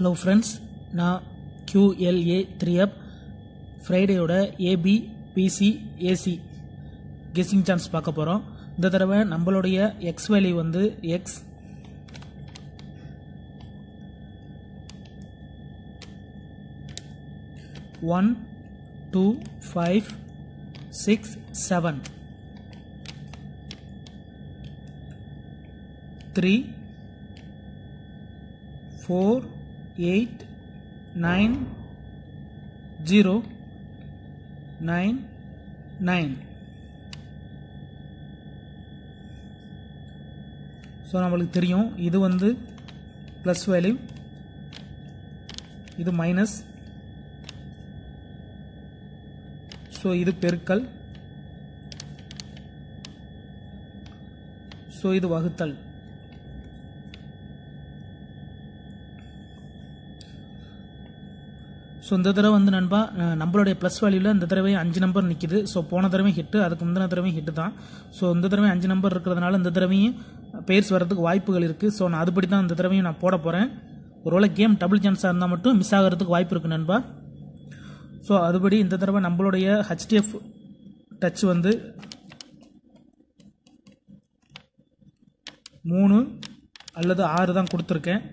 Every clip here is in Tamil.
ஹலோ ஃப்ரெண்ட்ஸ், நான் QLA 3Up ஃப்ரைடேயோட AB PC AC guessing chance பார்க்க போகிறோம். இந்த தடவை நம்மளுடைய எக்ஸ் வேல்யூ வந்து எக்ஸ் 1 2 5 6 7 3 4 8 9 0 9 9. ஸோ நம்மளுக்கு தெரியும் இது வந்து ப்ளஸ் வேல்யூ, இது மைனஸ், ஸோ இது பெருக்கல், ஸோ இது வகுத்தல். ஸோ இந்த தடவை வந்து நண்பா நம்மளுடைய ப்ளஸ் வேல்யூவில் இந்த தடவை 5 நம்பர் நிற்கிது. ஸோ போன தடவை ஹிட்டு, அதுக்கு முந்தின தடவையும் ஹிட்டு தான். ஸோ இந்த தடவை 5 நம்பர் இருக்கிறதுனால இந்த தடவையும் பேர்ஸ் வர்றதுக்கு வாய்ப்புகள் இருக்குது. ஸோ நான் அதுபடி தான் இந்த தடவையும் நான் போட போகிறேன். ஒருவேளை கேம் டபுள் சான்ஸாக இருந்தால் மட்டும் மிஸ் ஆகிறதுக்கு வாய்ப்பு இருக்குது நண்பா. ஸோ அதுபடி இந்த தடவை நம்மளுடைய HDF டச் வந்து 3 அல்லது 6 தான் கொடுத்துருக்கேன்.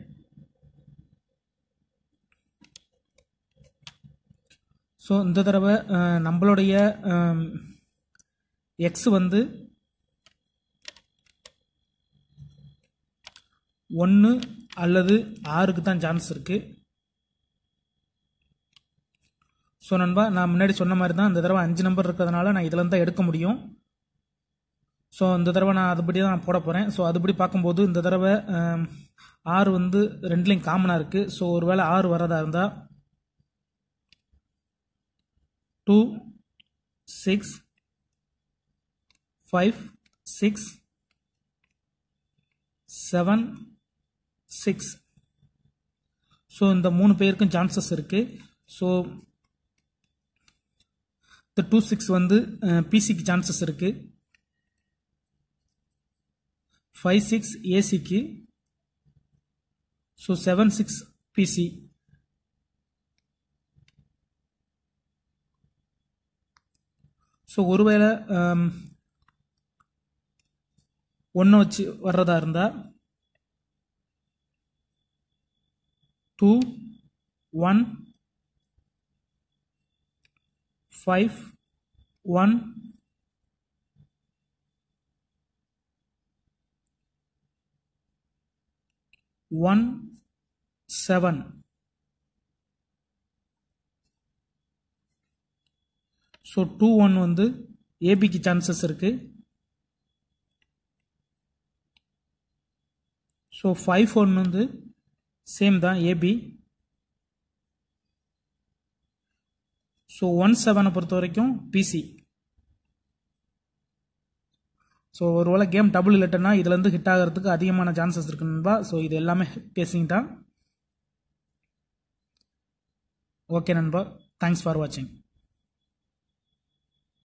ஸோ இந்த தடவை நம்மளுடைய எக்ஸ் வந்து 1 அல்லது 6க்கு தான் சான்ஸ் இருக்கு. ஸோ நண்பா, நான் முன்னாடி சொன்ன மாதிரி தான் இந்த தடவை 5 நம்பர் இருக்கிறதுனால நான் இதில் தான் எடுக்க முடியும். ஸோ இந்த தடவை நான் அதுபடி தான் நான் போட போகிறேன். ஸோ அதுபடி பார்க்கும்போது இந்த தடவை 6 வந்து ரெண்டுலேயும் காமனாக இருக்குது. ஸோ ஒருவேளை 6 வரதா இருந்தால் 2 6 5 6 7 6. ஸோ இந்த 3 பேருக்கும் சான்சஸ் இருக்கு. ஸோ இந்த 2 6 வந்து பிசிக்கு சான்சஸ் இருக்கு, 5 6 ஏசிக்கு, ஸோ 7 6 பிசி. ஸோ ஒருவேளை 1 வச்சு வர்றதா இருந்தா 2 1 5 1 1 7. ஸோ 2 1 வந்து ஏபிக்கு சான்சஸ் இருக்கு. ஸோ 5 1 வந்து சேம் தான் ஏபி. ஸோ 1 7 பொறுத்த வரைக்கும் பிசி. ஸோ ஒருவேளை கேம் டபுள் இல்லைன்னா இதுல இருந்து ஹிட் ஆகிறதுக்கு அதிகமான சான்சஸ் இருக்கு நண்பா. ஸோ இது எல்லாமே பேசிங் தான். ஓகே நண்பா, தேங்க்ஸ் ஃபார் வாட்சிங்.